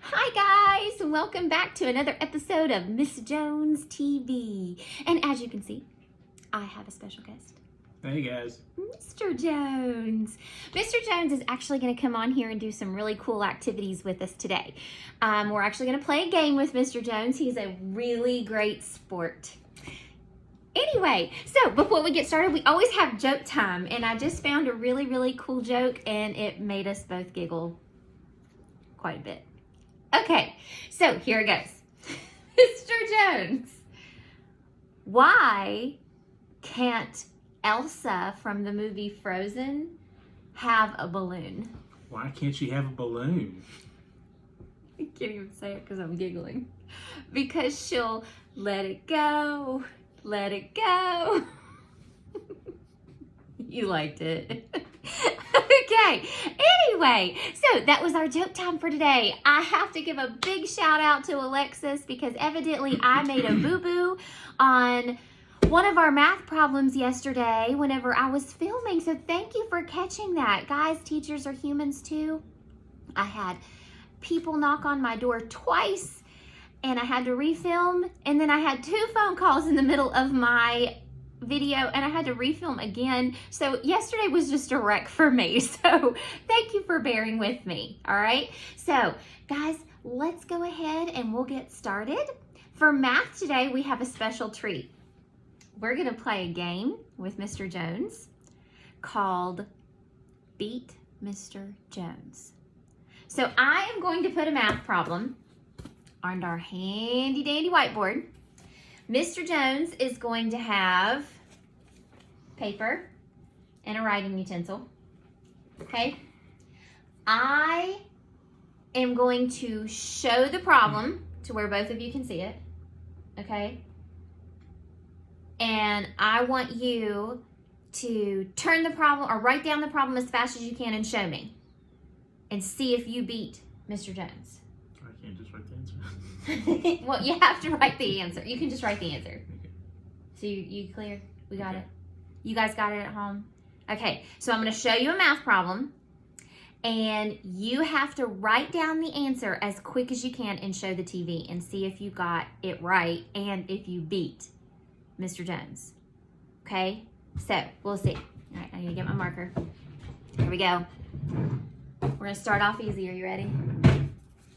Hi guys, welcome back to another episode of Miss Jones TV. And as you can see, I have a special guest. Hey guys. Mr. Jones. Mr. Jones is actually going to come on here and do some really cool activities with us today. We're actually going to play a game with Mr. Jones. He's a really great sport. Anyway, so before we get started, we always have joke time. And I just found a really cool joke and it made us both giggle quite a bit. Okay, so here it goes. Mr. Jones, why can't Elsa from the movie Frozen have a balloon? Why can't she have a balloon? I can't even say it because I'm giggling. Because she'll let it go, let it go. You liked it. Okay, anyway, so that was our joke time for today. I have to give a big shout out to Alexis because evidently I made a boo-boo on one of our math problems yesterday whenever I was filming. So thank you for catching that. Guys, teachers are humans too. I had people knock on my door twice and I had to refilm, and then I had 2 phone calls in the middle of my video and I had to refilm again. So yesterday was just a wreck for me. So thank you for bearing with me. All right. So guys, let's go ahead and we'll get started. For math today, we have a special treat. We're going to play a game with Mr. Jones called Beat Mr. Jones. So I am going to put a math problem on our handy dandy whiteboard. Mr. Jones is going to have paper and a writing utensil, okay? I am going to show the problem to where both of you can see it, okay? And I want you to turn the problem or write down the problem as fast as you can and show me and see if you beat Mr. Jones. I can't just write the answer. Well, you have to write the answer. You can just write the answer. Okay. So you clear? We got Okay. it? You guys got it at home? Okay, so I'm going to show you a math problem. And you have to write down the answer as quick as you can and show the TV and see if you got it right and if you beat Mr. Jones. Okay? So, we'll see. All right, I need to get my marker. Here we go. We're going to start off easy. Are you ready?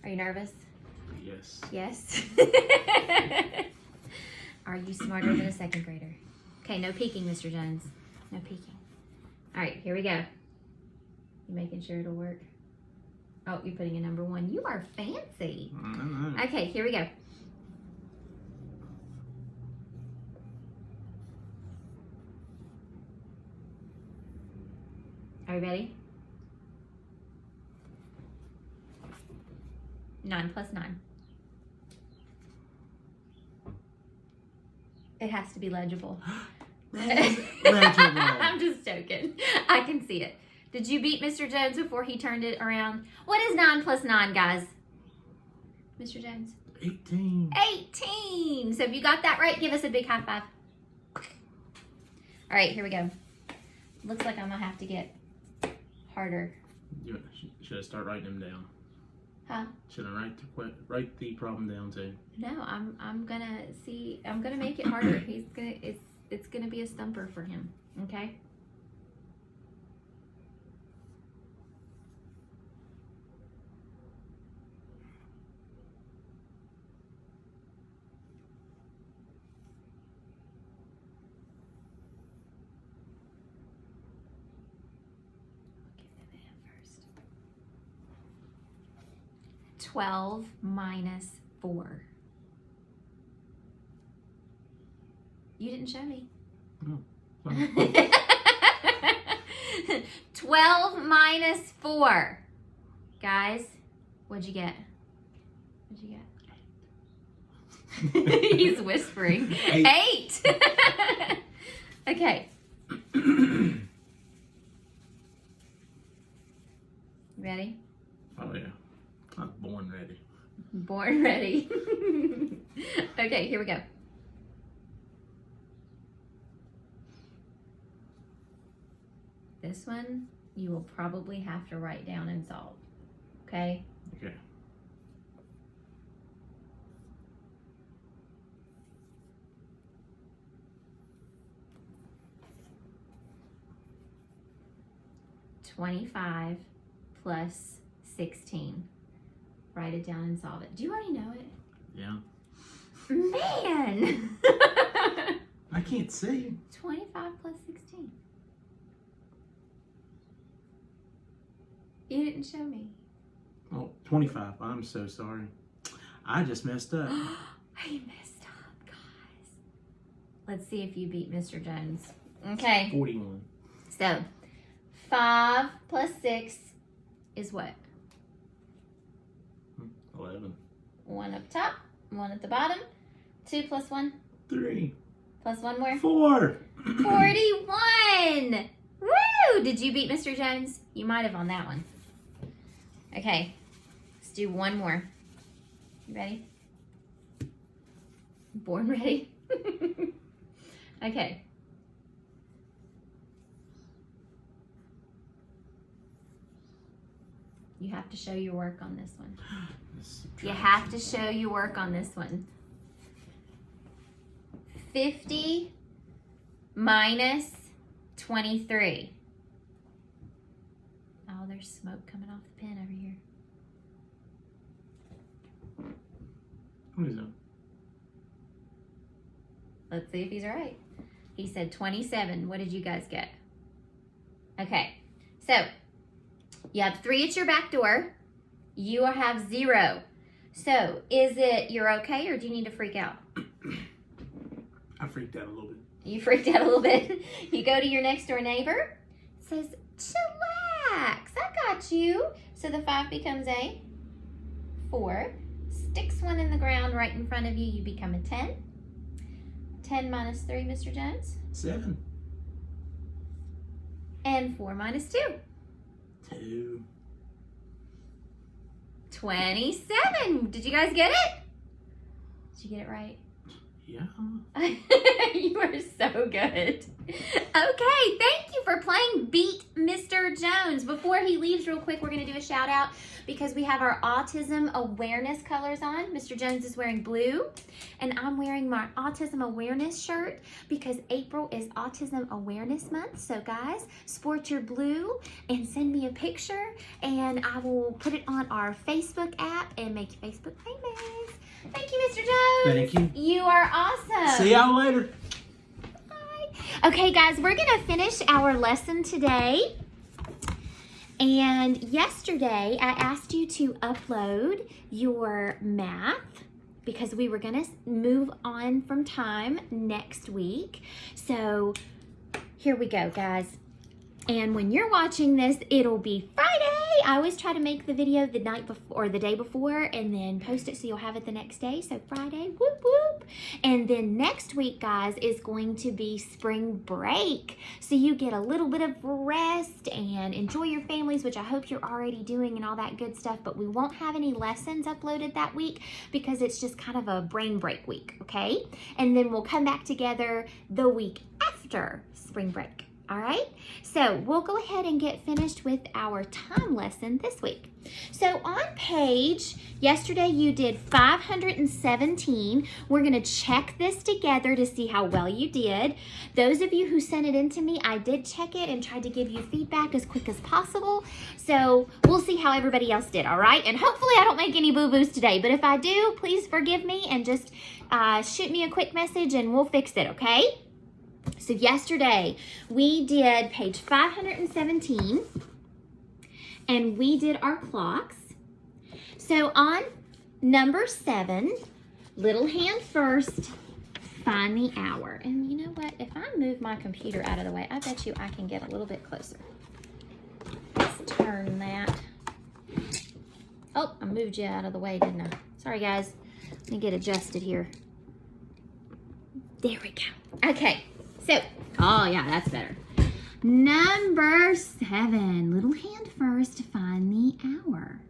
Are you nervous? Yes. Yes. Are you smarter than a second grader? Okay, no peeking, Mr. Jones. No peeking. All right, here we go. You making sure it'll work? Oh, you're putting a number 1. You are fancy. Okay, here we go. Are you ready? 9 plus 9. It has to be legible. Legible. I'm just joking. I can see it. Did you beat Mr. Jones before he turned it around? What is 9 plus 9, guys? Mr. Jones? 18. 18. So if you got that right, give us a big high five. All right, here we go. Looks like I'm going to have to get harder. Should I start writing them down? Huh? Should I write the problem down too? No, I'm gonna see. I'm gonna make it harder. It's gonna be a stumper for him. Okay. Give him a hand first. 12 minus 4. You didn't show me. No. 12 minus 4. Guys, what'd you get? What'd you get? He's whispering. 8. Okay. Ready? Oh yeah. I'm born ready. Born ready. Okay, here we go. This one you will probably have to write down and solve. Okay? Okay. 25 plus 16. Write it down and solve it. Do you already know it? Yeah. Man! I can't see. 25 plus 16. You didn't show me. Oh, 25. I'm so sorry. I just messed up. I messed up, guys. Let's see if you beat Mr. Jones. Okay. 41. So, 5 plus 6 is what? 11. 1 up top, 1 at the bottom. 2 plus 1 3. plus 1 more. 4. 41! Woo! Did you beat Mr. Jones? You might have on that one. Okay, let's do one more. You ready? Born ready? Okay. You have to show your work on this one. You have to show your work on this one. 50 minus 23. Oh, there's smoke coming off the pen over here. What is that? Let's see if he's right. He said 27. What did you guys get? Okay, so you have 3 at your back door. You have 0. So is it you're okay or do you need to freak out? I freaked out a little bit. You freaked out a little bit. You go to your next door neighbor. It says, chillax, I got you. So the 5 becomes a 4. Sticks 1 in the ground right in front of you. You become a 10. 10 minus 3, Mr. Jones. 7. And 4 minus 2. 2. 27. Did you guys get it? Did you get it right? Yeah. You are so good. Okay, thank you for playing Beat Mr. Jones. Before he leaves real quick, we're going to do a shout out because we have our autism awareness colors on. Mr. Jones is wearing blue and I'm wearing my autism awareness shirt because April is Autism Awareness Month. So guys, sport your blue and send me a picture and I will put it on our Facebook app and make you Facebook famous. Thank you, Mr. Jones. Thank you. You are awesome. See y'all later. Bye. Okay, guys, we're going to finish our lesson today. And yesterday, I asked you to upload your math because we were going to move on from time next week. So here we go, guys. And when you're watching this, it'll be Friday. I always try to make the video the night before or the day before and then post it so you'll have it the next day. So Friday, whoop, whoop. And then next week, guys, is going to be spring break. So you get a little bit of rest and enjoy your families, which I hope you're already doing and all that good stuff. But we won't have any lessons uploaded that week because it's just kind of a brain break week, okay? And then we'll come back together the week after spring break. All right, so we'll go ahead and get finished with our time lesson this week. So on page, yesterday you did 517. We're gonna check this together to see how well you did. Those of you who sent it in to me, I did check it and tried to give you feedback as quick as possible. So we'll see how everybody else did, all right? And hopefully I don't make any boo-boos today, but if I do, please forgive me and just shoot me a quick message and we'll fix it, okay? So yesterday we did page 517 and we did our clocks. So on number 7, little hand first, find the hour. And you know what? If I move my computer out of the way, I bet you I can get a little bit closer. Let's turn that. Oh, I moved you out of the way, didn't I? Sorry, guys. Let me get adjusted here. There we go. Okay. So, oh yeah, that's better. Number 7, little hand first, find the hour.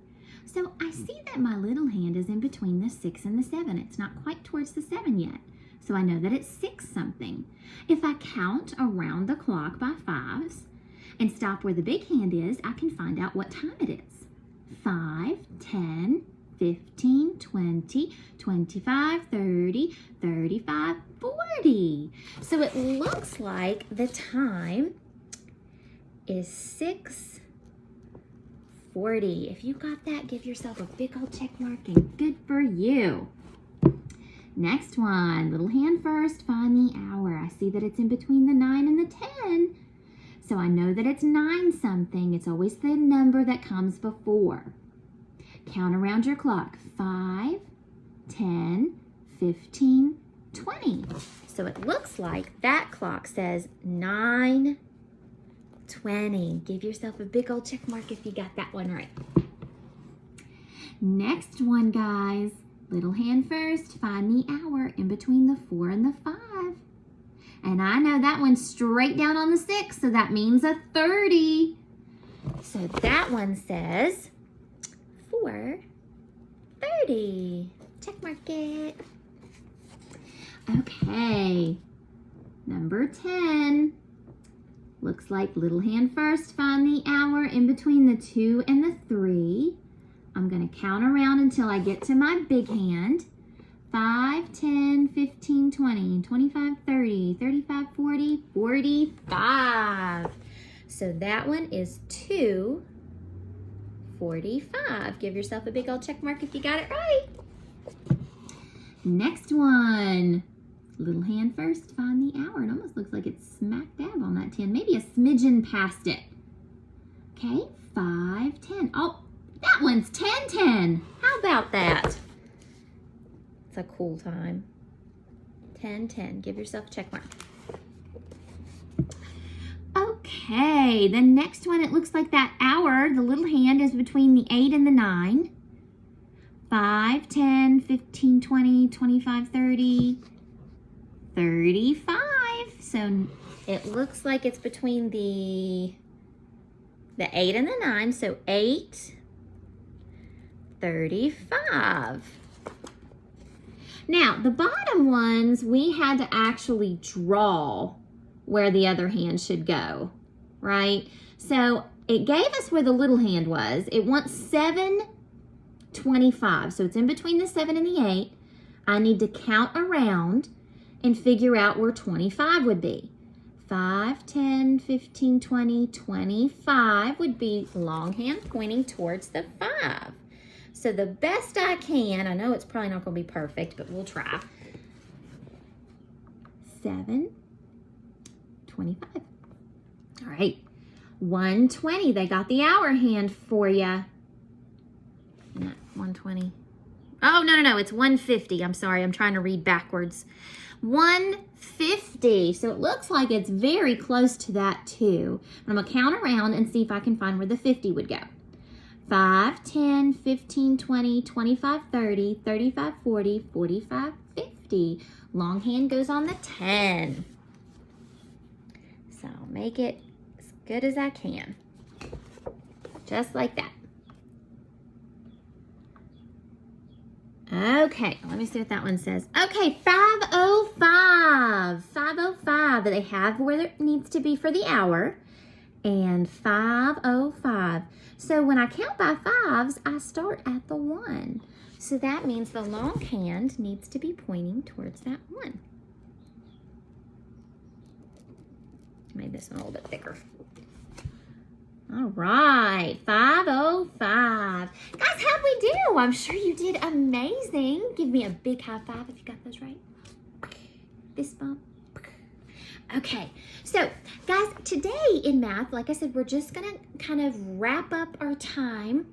So I see that my little hand is in between the 6 and the 7. It's not quite towards the 7 yet. So I know that it's 6 something. If I count around the clock by 5s and stop where the big hand is, I can find out what time it is. 5, 10, 15, 20, 25, 30, 35, 40. So it looks like the time is 6 40. If you got that, give yourself a big old check mark and good for you. Next one, little hand first, find the hour. I see that it's in between the 9 and the 10. So I know that it's 9 something. It's always the number that comes before. Count around your clock. 5, 10, 15, 20. So it looks like that clock says 9:20. Give yourself a big old check mark if you got that one right. Next one, guys. Little hand first, find the hour in between the 4 and the 5. And I know that one's straight down on the 6, so that means a 30. So that one says 4:30. Check mark it. Okay, number 10. Looks like little hand first, find the hour in between the 2 and the 3. I'm going to count around until I get to my big hand. 5, 10, 15, 20, 25, 30, 35, 40, 45. So that one is 2:45. Give yourself a big old check mark if you got it right. Next one. Little hand first, find the hour. It almost looks like it's smack dab on that 10. Maybe a smidgen past it. Okay, 5, 10. Oh, that one's 10:10. How about that? It's a cool time. 10:10. Give yourself a check mark. Okay, the next one, it looks like that hour, the little hand is between the 8 and the 9. 5, 10, 15, 20, 25, 30, 35. So it looks like it's between the 8 and the 9. So 8:35. Now, the bottom ones, we had to actually draw where the other hand should go, right? So it gave us where the little hand was. It wants 7:25. So it's in between the 7 and the 8. I need to count around and figure out where 25 would be. 5, 10, 15, 20, 25 would be long hand pointing towards the 5. So the best I can, I know it's probably not going to be perfect, but we'll try. 7:25. All right. 1:20. They got the hour hand for you. Not 1:20. Oh, no. It's 1:50. I'm sorry. I'm trying to read backwards. 1:50. So it looks like it's very close to that too. But I'm going to count around and see if I can find where the 50 would go. 5, 10, 15, 20, 25, 30, 35, 40, 45, 50. Long hand goes on the 10. So I'll make it as good as I can. Just like that. Okay, let me see what that one says. Okay, 5:05. 5:05. They have where it needs to be for the hour. And 5:05. So when I count by 5s, I start at the 1. So that means the long hand needs to be pointing towards that 1. Made this one a little bit thicker. All right, 5:05. Guys, how'd we do? I'm sure you did amazing. Give me a big high five if you got those right. Fist bump. Okay, so guys, today in math, like I said, we're just gonna kind of wrap up our time.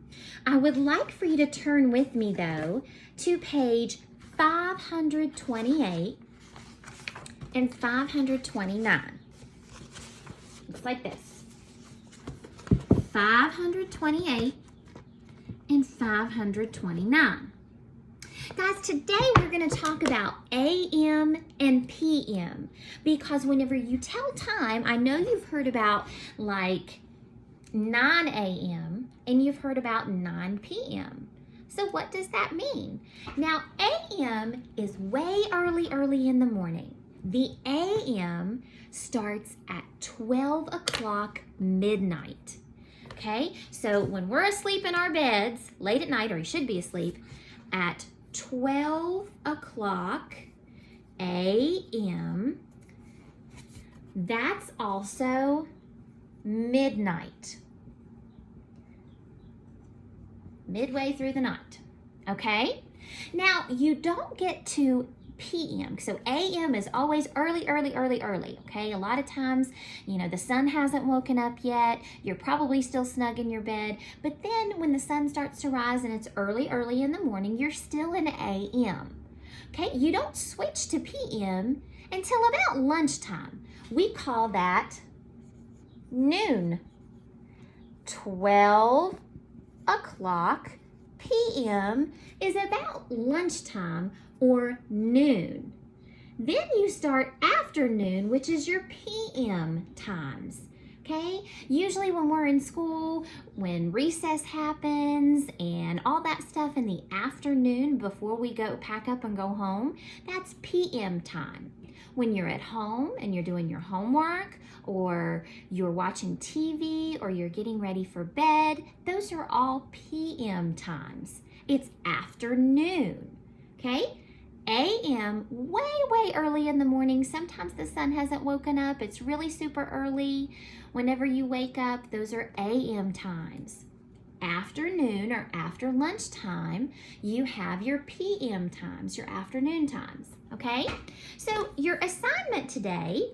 I would like for you to turn with me though to page 528 and 529. Looks like this. 528 and 529. Guys, today we're going to talk about AM and PM because whenever you tell time, I know you've heard about like 9 a.m. and you've heard about 9 p.m. So what does that mean? Now, AM is way early in the morning. The AM starts at 12 o'clock midnight. Okay, so when we're asleep in our beds late at night, or you should be asleep, at 12 o'clock a.m., that's also midnight. midway through the night, okay? Now, you don't get to PM. So AM is always early, okay? A lot of times, you know, the sun hasn't woken up yet. You're probably still snug in your bed. But then when the sun starts to rise and it's early in the morning, you're still in AM, okay? You don't switch to PM until about lunchtime. We call that noon. 12 o'clock PM is about lunchtime or noon. Then you start afternoon, which is your PM times, okay? Usually when we're in school, when recess happens and all that stuff in the afternoon before we go pack up and go home, that's PM time. When you're at home and you're doing your homework or you're watching TV or you're getting ready for bed, those are all PM times. It's afternoon, okay? AM, way early in the morning. Sometimes the sun hasn't woken up. It's really super early. Whenever you wake up, those are AM times. Afternoon or after lunchtime, you have your PM times, your afternoon times, okay? So your assignment today,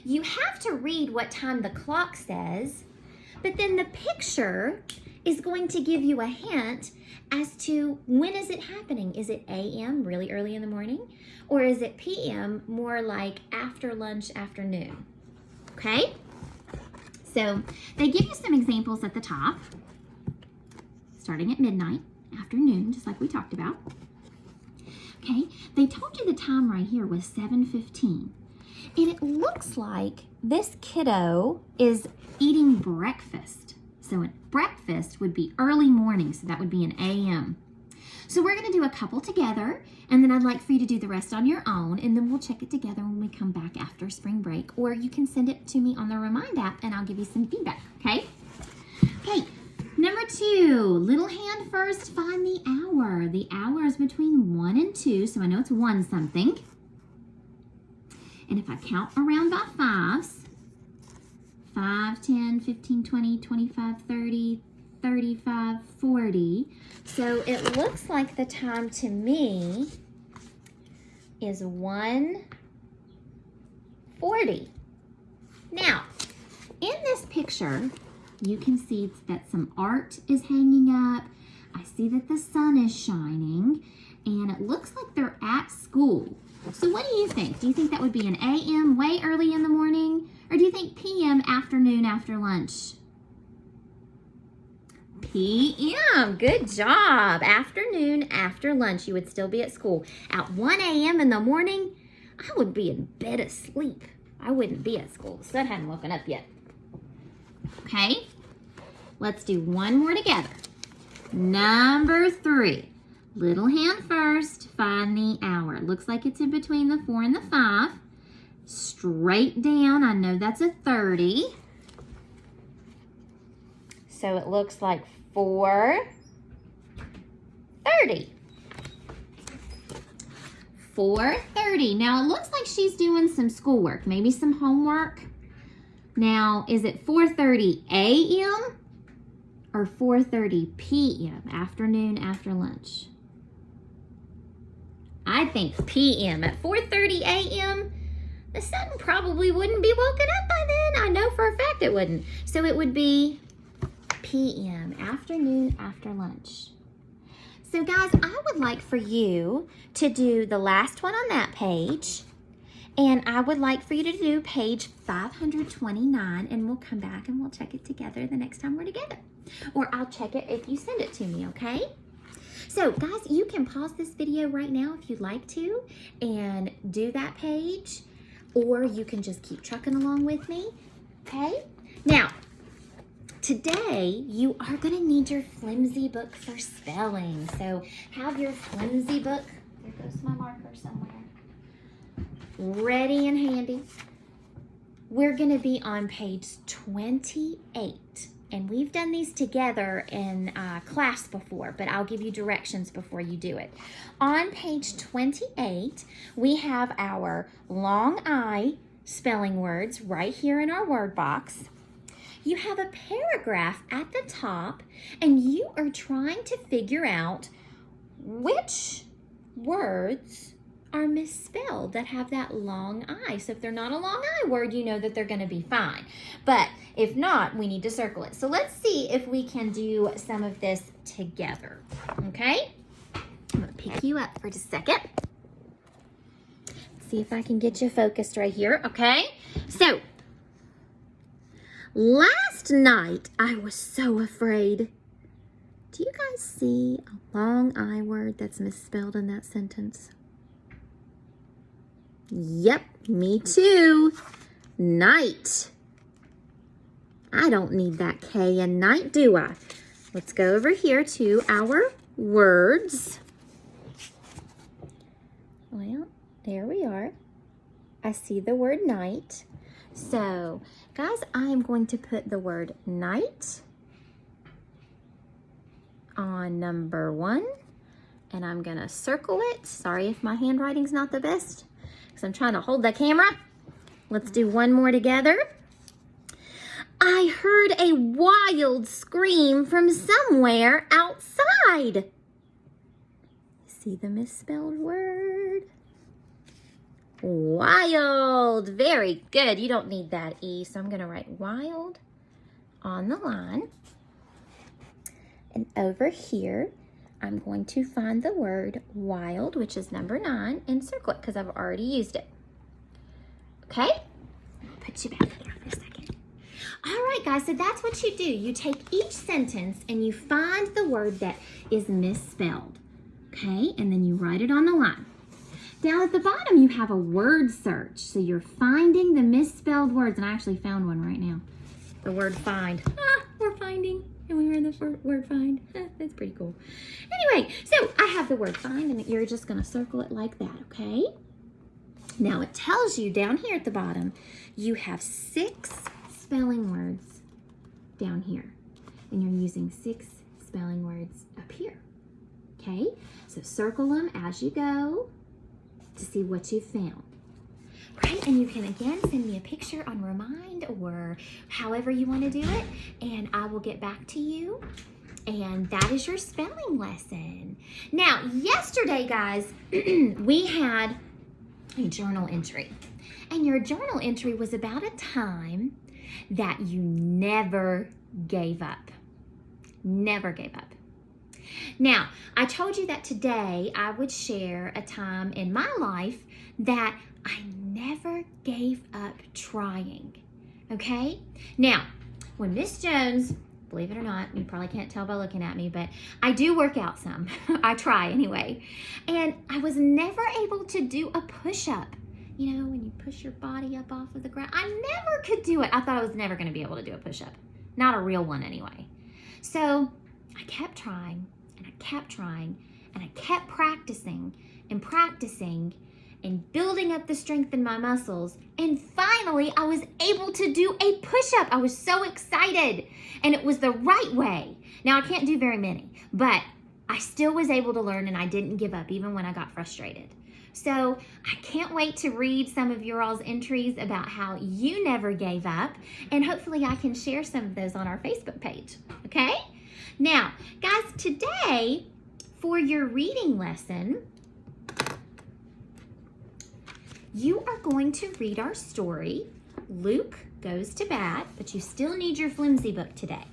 you have to read what time the clock says, but then the picture is going to give you a hint as to when is it happening. Is it AM, really early in the morning, or is it PM, more like after lunch, afternoon, okay? So they give you some examples at the top, starting at midnight, afternoon, just like we talked about. Okay, they told you the time right here was 7:15. And it looks like this kiddo is eating breakfast. So breakfast would be early morning, so that would be an AM. So we're gonna do a couple together, and then I'd like for you to do the rest on your own, and then we'll check it together when we come back after spring break, or you can send it to me on the Remind app and I'll give you some feedback, okay? Okay, number 2, little hand first, find the hour. The hour is between 1 and 2, so I know it's 1 something. And if I count around by 5s, 5, 10, 15, 20, 25, 30, 35, 40. So it looks like the time to me is 1:40. Now, in this picture, you can see that some art is hanging up. I see that the sun is shining, and it looks like they're at school. So what do you think? Do you think that would be an AM, way early in the morning? Or do you think PM, afternoon, after lunch? PM, good job. Afternoon, after lunch, you would still be at school. At 1 AM in the morning, I would be in bed asleep. I wouldn't be at school. The sun hadn't woken up yet. Okay, let's do one more together. Number 3. Little hand first, find the hour. It looks like it's in between the 4 and the 5. Straight down, I know that's a 30. So it looks like 4:30. 4:30. Now it looks like she's doing some schoolwork, maybe some homework. Now, is it 4:30 AM or 4:30 PM, afternoon, after lunch? I think PM. At 4:30 AM, the sun probably wouldn't be woken up by then. I know for a fact it wouldn't. So it would be PM, afternoon, after lunch. So guys, I would like for you to do the last one on that page, and I would like for you to do page 529, and we'll come back and we'll check it together the next time we're together. Or I'll check it if you send it to me, okay? So guys, you can pause this video right now if you'd like to and do that page, or you can just keep trucking along with me, okay? Now, today you are going to need your flimsy book for spelling. So have your flimsy book, there goes my marker somewhere, ready and handy. We're going to be on page 28. And we've done these together in class before, but I'll give you directions before you do it. On page 28, we have our long I spelling words right here in our word box. you have a paragraph at the top, and you are trying to figure out which words are misspelled that have that long I. So if they're not a long I word, you know that they're going to be fine. But if not, we need to circle it. So let's see if we can do some of this together. Okay? I'm going to pick you up for just a second. See if I can get you focused right here. Okay? So, last night I was so afraid. Do you guys see a long I word that's misspelled in that sentence? Yep, me too. Night. I don't need that K in night, do I? Let's go over here to our words. Well, there we are. I see the word night. So, guys, I am going to put the word night on number 1, and I'm gonna circle it. Sorry if my handwriting's not the best, because I'm trying to hold the camera. Let's do one more together. I heard a wild scream from somewhere outside. See the misspelled word? Wild. Very good. You don't need that E, so I'm gonna write wild on the line. And over here, I'm going to find the word wild, which is number 9, and circle it because I've already used it. Okay? I'll put you back there for a second. All right, guys, so that's what you do. You take each sentence and you find the word that is misspelled. Okay? And then you write it on the line. Down at the bottom, you have a word search. So you're finding the misspelled words. And I actually found one right now. The word find. We're finding. And we were in the word find. That's pretty cool. Anyway, so I have the word find, and you're just going to circle it like that, okay? Now it tells you down here at the bottom, you have 6 spelling words down here. And you're using 6 spelling words up here, okay? So circle them as you go to see what you found. Right, and you can again send me a picture on Remind or however you want to do it, and I will get back to you. And that is your spelling lesson. Now, yesterday, guys, we had a journal entry. And your journal entry was about a time that you never gave up. Never gave up. Now, I told you that today I would share a time in my life that I never gave up trying, okay? Now, when Miss Jones, believe it or not, you probably can't tell by looking at me, but I do work out some. I try anyway. And I was never able to do a push-up. You know, when you push your body up off of the ground. I never could do it. I thought I was never going to be able to do a push-up. Not a real one anyway. So I kept trying, and I kept trying, and I kept practicing and practicing and building up the strength in my muscles. And finally, I was able to do a push-up. I was so excited. And it was the right way. Now, I can't do very many, but I still was able to learn, and I didn't give up even when I got frustrated. So I can't wait to read some of your all's entries about how you never gave up. And hopefully I can share some of those on our Facebook page. Okay? Now, guys, today for your reading lesson, you are going to read our story, Luke Goes to Bat, but you still need your flimsy book today.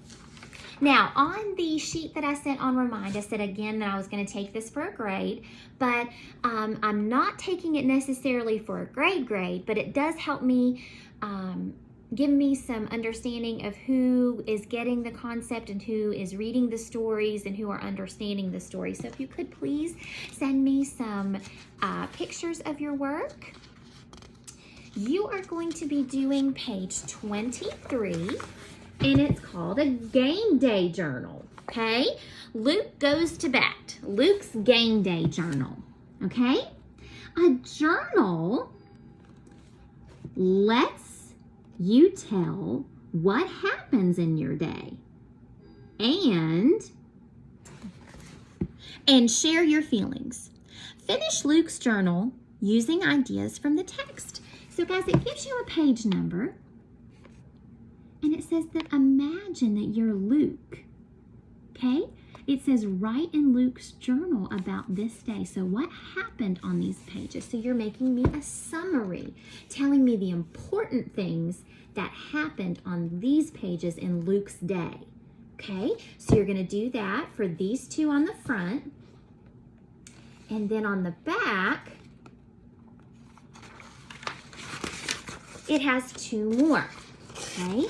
Now, on the sheet that I sent on Remind, I said again that I was going to take this for a grade, but I'm not taking it necessarily for a grade, but it does help me give me some understanding of who is getting the concept and who is reading the stories and who are understanding the story. So if you could please send me some pictures of your work. You are going to be doing page 23, and it's called a game day journal, okay? Luke Goes to Bat, Luke's game day journal, okay? A journal lets you tell what happens in your day and share your feelings. Finish Luke's journal using ideas from the text. So guys, it gives you a page number And it says that imagine that you're Luke. Okay? It says write in Luke's journal about this day. So what happened on these pages? So you're making me a summary, telling me the important things that happened on these pages in Luke's day. Okay? So you're going to do that for these two on the front. And then on the back, it has two more. Okay?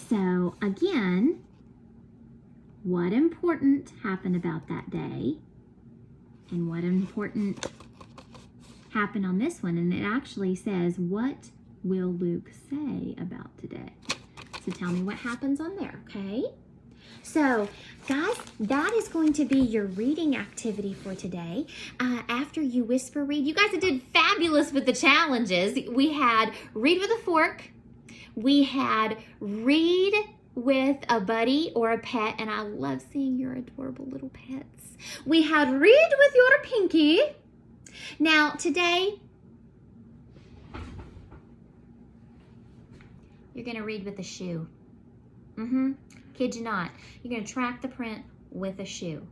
So again, what important happened about that day and what important happened on this one. And it actually says, what will Luke say about today? So tell me what happens on there, okay? So, guys, that is going to be your reading activity for today. After you whisper read, you guys did fabulous with the challenges. We had read with a fork. We had read with a buddy or a pet, and I love seeing your adorable little pets. We had read with your pinky. Now, today, you're going to read with a shoe. Kid you not. You're going to track the print with a shoe.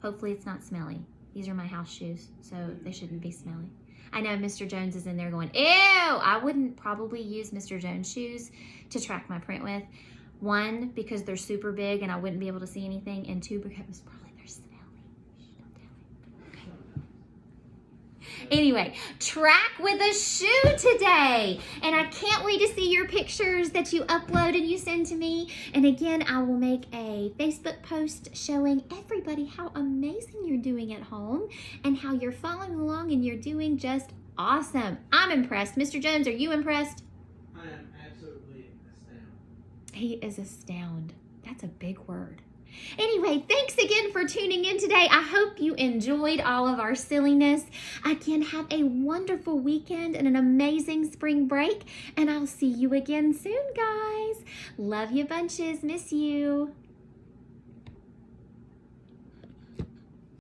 Hopefully it's not smelly. These are my house shoes, so they shouldn't be smelly. I know Mr. Jones is in there going, ew! I wouldn't probably use Mr. Jones shoes to track my print with. One, because they're super big and I wouldn't be able to see anything. And two, because probably they're smelly. Shh, don't tell him. Okay. Anyway, track with a shoe today. And I can't wait to see your pictures that you upload and you send to me. And again, I will make a Facebook post showing everybody how amazing you're doing at home and how you're following along and you're doing just awesome. I'm impressed. Mr. Jones, are you impressed? I am absolutely astounded. He is astounded. That's a big word. Anyway, thanks again for tuning in today. I hope you enjoyed all of our silliness. Again, have a wonderful weekend and an amazing spring break. And I'll see you again soon, guys. Love you bunches. Miss you.